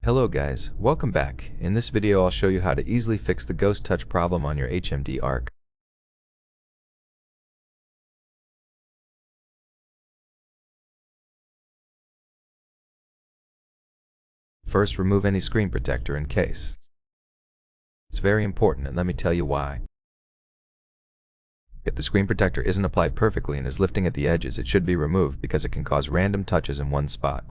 Hello guys, welcome back. In this video I'll show you how to easily fix the ghost touch problem on your HMD Arc. First, remove any screen protector and case. It's very important, and let me tell you why. If the screen protector isn't applied perfectly and is lifting at the edges, it should be removed because it can cause random touches in one spot.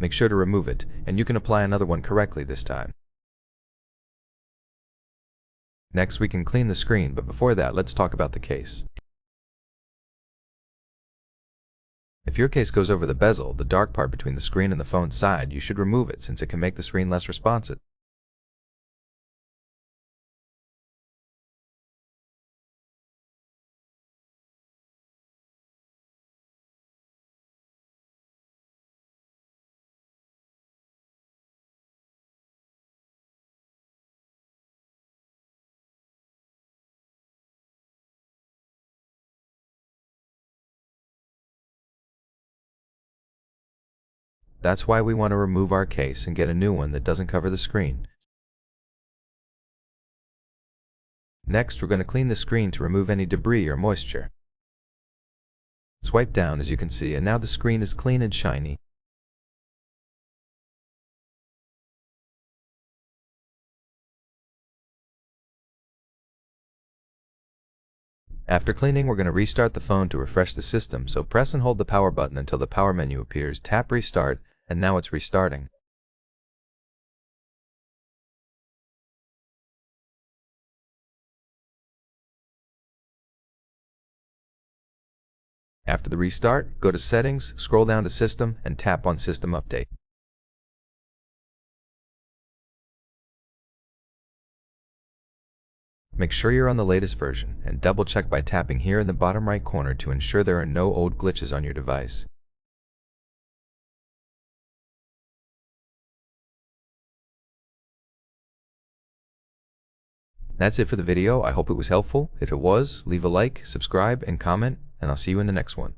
Make sure to remove it, and you can apply another one correctly this time. Next, we can clean the screen, but before that, let's talk about the case. If your case goes over the bezel, the dark part between the screen and the phone's side, you should remove it since it can make the screen less responsive. That's why we want to remove our case and get a new one that doesn't cover the screen. Next, we're going to clean the screen to remove any debris or moisture. Swipe down as you can see, and now the screen is clean and shiny. After cleaning, we're going to restart the phone to refresh the system, so press and hold the power button until the power menu appears, tap restart, and now it's restarting. After the restart, go to Settings, scroll down to System, and tap on System Update. Make sure you're on the latest version, and double check by tapping here in the bottom right corner to ensure there are no old glitches on your device. That's it for the video. I hope it was helpful. If it was, leave a like, subscribe, and comment, and I'll see you in the next one.